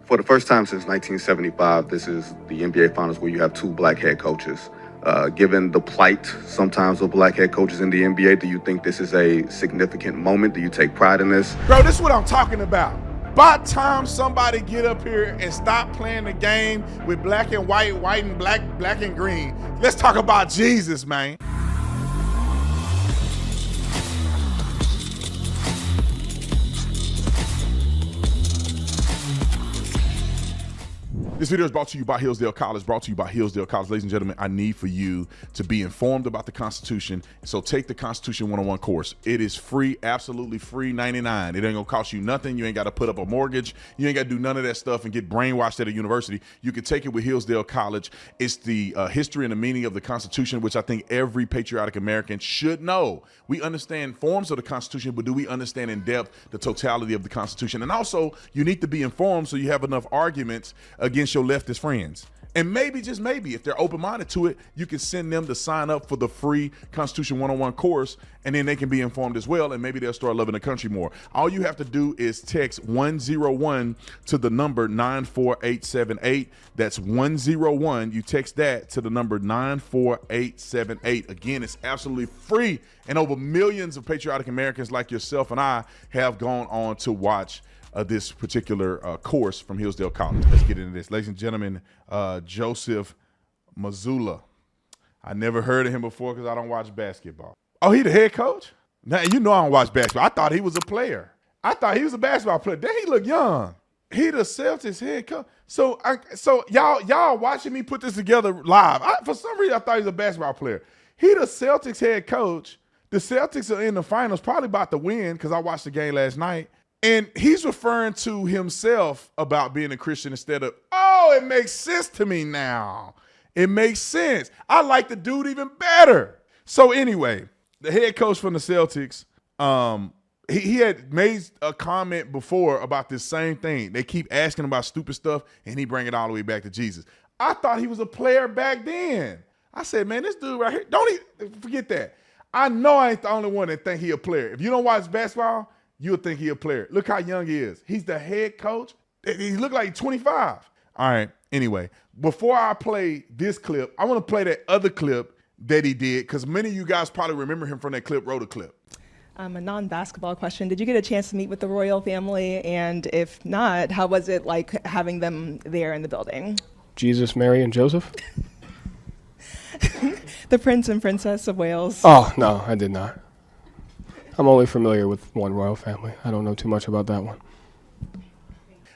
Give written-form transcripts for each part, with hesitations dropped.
For the first time since 1975, this is the NBA Finals where you have two black head coaches. Given the plight sometimes of black head coaches in the NBA, do you think this is a significant moment? Do you take pride in this? Bro, this is what I'm talking about. By time somebody get up here and stop playing the game with black and white, white and black, black and green, let's talk about Jesus, man. This video is brought to you by Hillsdale College, Ladies and gentlemen, I need for you to be informed about the Constitution, so take the Constitution 101 course. It is free, absolutely free, 99. It ain't gonna cost you nothing. You ain't gotta put up a mortgage. You ain't gotta do none of that stuff and get brainwashed at a university. You can take it with Hillsdale College. It's the history and the meaning of the Constitution, which I think every patriotic American should know. We understand forms of the Constitution, but do we understand in depth the totality of the Constitution? And also, you need to be informed so you have enough arguments against your leftist friends. And maybe, just maybe, if they're open-minded to it, you can send them to sign up for the free Constitution 101 course, and then they can be informed as well, and maybe they'll start loving the country more. All you have to do is text 101 to the number 94878. That's 101. You text that to the number 94878. Again, it's absolutely free, and over millions of patriotic Americans like yourself and I have gone on to watch this particular course from Hillsdale College. Let's get into this. Ladies and gentlemen, Joseph Mazzulla. I never heard of him before because I don't watch basketball. Oh, he the head coach? Now, you know I don't watch basketball. I thought he was a player. I thought he was a basketball player. Then he look young. He the Celtics head coach. So y'all watching me put this together live. For some reason, I thought he was a basketball player. He the Celtics head coach. The Celtics are in the finals, probably about to win because I watched the game last night. And he's referring to himself about being a Christian instead of, oh, it makes sense to me now. It makes sense. I like the dude even better. So anyway, the head coach from the Celtics, he had made a comment before about this same thing. They keep asking about stupid stuff, and he bring it all the way back to Jesus. I thought he was a player back then. I said, man, this dude right here, don't even forget that. I know I ain't the only one that think he a player. If you don't watch basketball, you'll think he a player. Look how young he is. He's the head coach. He look like he's 25. All right, anyway, before I play this clip, I want to play that other clip that he did because many of you guys probably remember him from that clip, Roll the Clip. A non-basketball question. Did you get a chance to meet with the royal family? And if not, how was it like having them there in the building? Jesus, Mary, and Joseph? The Prince and Princess of Wales. Oh, no, I did not. I'm only familiar with one royal family. I don't know too much about that one.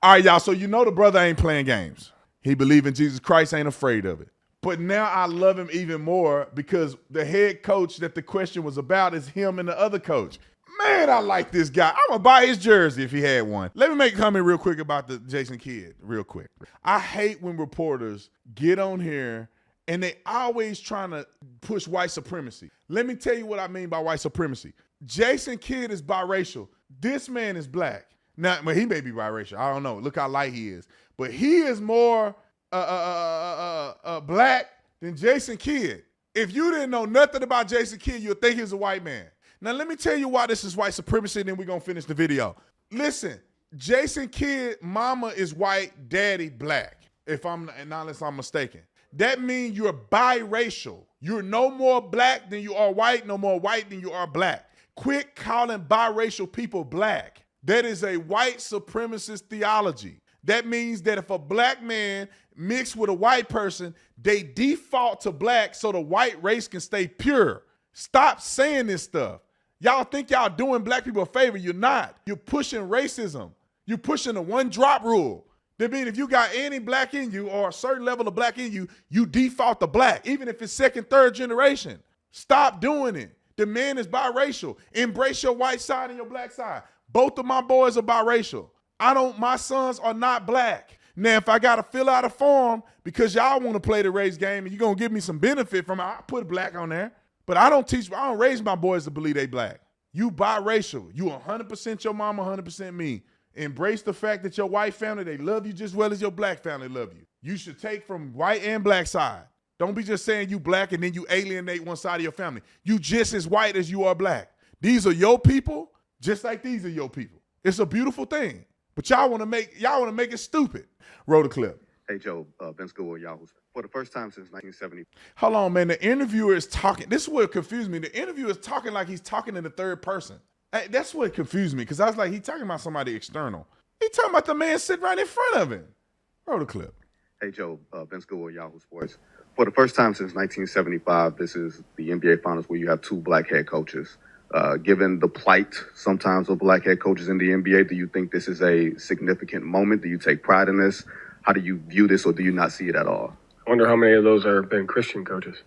All right, y'all, so you know the brother ain't playing games. He believe in Jesus Christ, ain't afraid of it. But now I love him even more because the head coach that the question was about is him and the other coach. Man, I like this guy. I'm going to buy his jersey if he had one. Let me make a comment real quick about the Jason Kidd, real quick. I hate when reporters get on here and they always trying to push white supremacy. Let me tell you what I mean by white supremacy. Jason Kidd is biracial. This man is black. Now, well, he may be biracial. I don't know. Look how light he is. But he is more black than Jason Kidd. If you didn't know nothing about Jason Kidd, you'd think he was a white man. Now, let me tell you why this is white supremacy, and then we're going to finish the video. Listen, Jason Kidd, mama is white, daddy black, unless I'm mistaken. That means you're biracial. You're no more black than you are white, no more white than you are black. Quit calling biracial people black. That is a white supremacist theology. That means that if a black man mixed with a white person, they default to black so the white race can stay pure. Stop saying this stuff. Y'all think y'all doing black people a favor. You're not. You're pushing racism. You're pushing the one drop rule. That means if you got any black in you or a certain level of black in you, you default to black, even if it's second, third generation. Stop doing it. The man is biracial. Embrace your white side and your black side. Both of my boys are biracial. My sons are not black. Now, if I got to fill out a form because y'all want to play the race game and you're going to give me some benefit from it, I'll put black on there. But I don't raise my boys to believe they black. You biracial. You 100% your mama, 100% me. Embrace the fact that your white family, they love you just as well as your black family love you. You should take from white and black side. Don't be just saying you black and then you alienate one side of your family. You just as white as you are black. These are your people, just like these are your people. It's a beautiful thing. But y'all want to make it stupid. Roll the clip. Hey, Joe, Ben School, Yahoo. For the first time since 1970. Hold on, man. The interviewer is talking. This is what confused me. The interviewer is talking like he's talking in the third person. Hey, that's what confused me, because I was like, he's talking about somebody external. He talking about the man sitting right in front of him. Roll the clip. Hey, Joe, Ben School, Yahoo Sports. For the first time since 1975, this is the NBA Finals where you have two black head coaches. Given the plight sometimes of black head coaches in the NBA, do you think this is a significant moment? Do you take pride in this? How do you view this, or do you not see it at all? I wonder how many of those have been Christian coaches.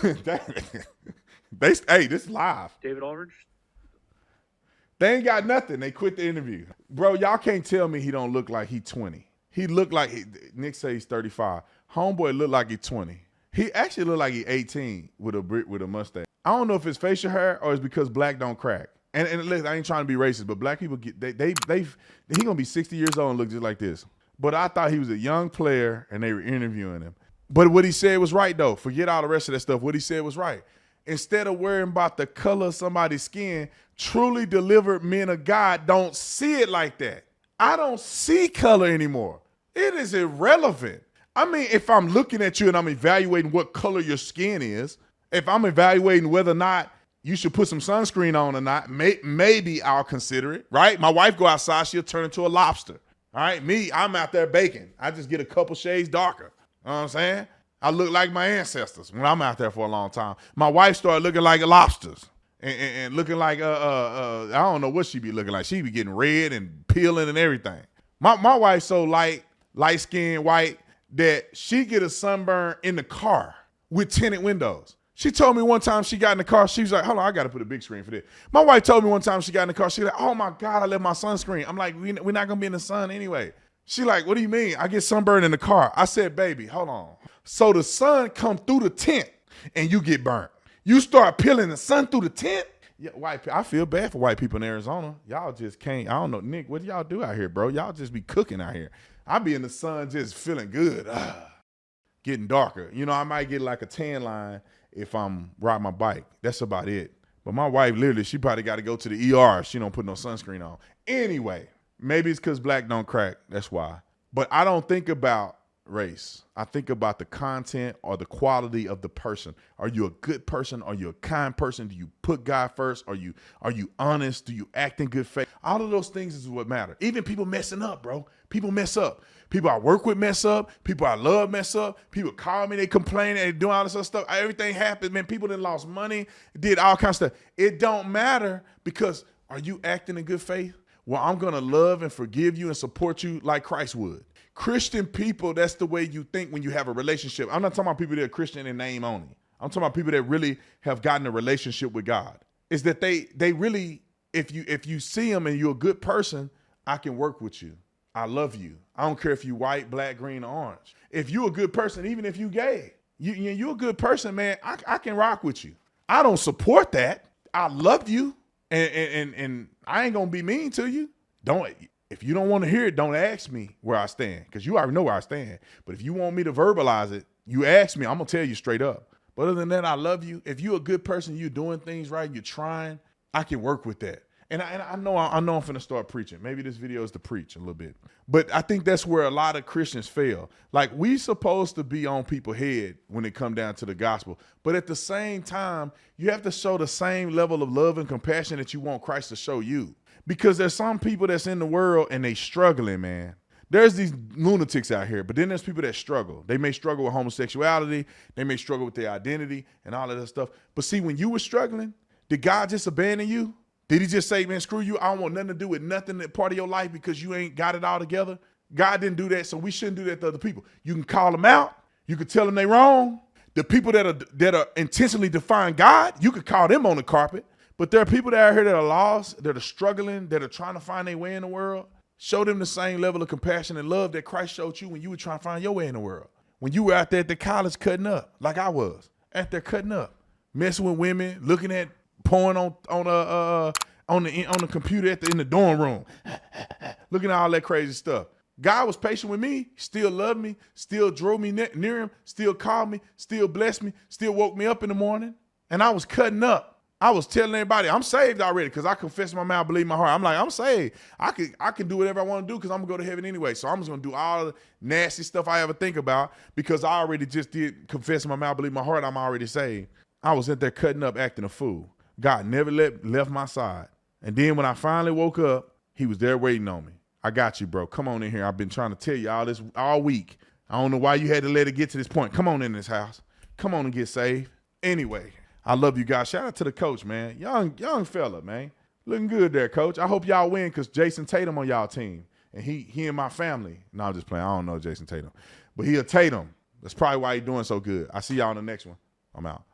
Hey, this is live. David Aldridge? They ain't got nothing. They quit the interview. Bro, y'all can't tell me he don't look like he 20. He look like Nick say he's 35. Homeboy look like he 20. He actually look like he 18 with a mustache. I don't know if it's facial hair or it's because black don't crack. And listen, I ain't trying to be racist, but black people he gonna be 60 years old and look just like this. But I thought he was a young player and they were interviewing him. But what he said was right though. Forget all the rest of that stuff. What he said was right. Instead of worrying about the color of somebody's skin, truly delivered men of God don't see it like that. I don't see color anymore. It is irrelevant. I mean, if I'm looking at you and I'm evaluating what color your skin is, if I'm evaluating whether or not you should put some sunscreen on or not, maybe I'll consider it, right? My wife go outside, she'll turn into a lobster, all right? Me, I'm out there baking. I just get a couple shades darker, you know what I'm saying? I look like my ancestors when I'm out there for a long time. My wife started looking like lobsters and looking like, I don't know what she be looking like. She be getting red and peeling and everything. My wife's so light-skinned, white, that she get a sunburn in the car with tinted windows. She told me one time she got in the car, she was like, hold on, I got to put a big screen for this. My wife told me one time she got in the car, she was like, oh my God, I left my sunscreen. I'm like, we're not going to be in the sun anyway. She like, what do you mean? I get sunburned in the car. I said, baby, hold on. So the sun come through the tent and you get burnt. You start peeling the sun through the tent? Yeah, I feel bad for white people in Arizona. Y'all just can't, I don't know. Nick, what do y'all do out here, bro? Y'all just be cooking out here. I be in the sun just feeling good. Getting darker. You know, I might get like a tan line if I'm riding my bike. That's about it. But my wife, literally, she probably got to go to the ER if she don't put no sunscreen on. Anyway, maybe it's because black don't crack. That's why. But I don't think about race. I think about the content or the quality of the person. Are you a good person? Are you a kind person? Do you put God first? Are you honest? Do you act in good faith? All of those things is what matter. Even people messing up, bro. People mess up. People I work with mess up. People I love mess up. People call me, they complain, they doing all this other stuff. Everything happens, man. People that lost money, did all kinds of stuff. It don't matter, because are you acting in good faith? Well, I'm going to love and forgive you and support you like Christ would. Christian people, that's the way you think when you have a relationship. I'm not talking about people that are Christian in name only. I'm talking about people that really have gotten a relationship with God. Is that they really, if you see them and you're a good person, I can work with you. I love you. I don't care if you white, black, green, or orange. If you're a good person, even if you gay, you're a good person, man, I can rock with you. I don't support that. I love you, and I ain't gonna be mean to you. If you don't want to hear it, don't ask me where I stand, because you already know where I stand. But if you want me to verbalize it, you ask me, I'm going to tell you straight up. But other than that, I love you. If you're a good person, you're doing things right, you're trying, I can work with that. And I know I'm finna start preaching. Maybe this video is to preach a little bit. But I think that's where a lot of Christians fail. Like, we supposed to be on people's head when it come down to the gospel. But at the same time, you have to show the same level of love and compassion that you want Christ to show you. Because there's some people that's in the world and they struggling, man. There's these lunatics out here, but then there's people that struggle. They may struggle with homosexuality. They may struggle with their identity and all of that stuff. But see, when you were struggling, did God just abandon you? Did he just say, man, screw you, I don't want nothing to do with nothing that part of your life because you ain't got it all together? God didn't do that, so we shouldn't do that to other people. You can call them out. You can tell them they wrong. The people that are intentionally defying God, you could call them on the carpet. But there are people that are here that are lost, that are struggling, that are trying to find their way in the world. Show them the same level of compassion and love that Christ showed you when you were trying to find your way in the world. When you were out there at the college cutting up, like I was, out there cutting up, messing with women, looking at porn on the computer in the dorm room, looking at all that crazy stuff. God was patient with me, still loved me, still drove me near him, still called me, still blessed me, still woke me up in the morning. And I was cutting up. I was telling everybody I'm saved already because I confess my mouth, believe my heart. I'm like, I'm saved. I can do whatever I want to do because I'm gonna go to heaven anyway. So I'm just gonna do all the nasty stuff I ever think about because I already just did confess my mouth, believe my heart. I'm already saved. I was at there cutting up, acting a fool. God never left my side. And then when I finally woke up, he was there waiting on me. I got you, bro. Come on in here. I've been trying to tell you all this all week. I don't know why you had to let it get to this point. Come on in this house. Come on and get saved. Anyway, I love you guys. Shout out to the coach, man. Young fella, man. Looking good there, coach. I hope y'all win because Jason Tatum on y'all team. And he and my family. No, I'm just playing. I don't know Jason Tatum. But he a Tatum. That's probably why he's doing so good. I see y'all on the next one. I'm out.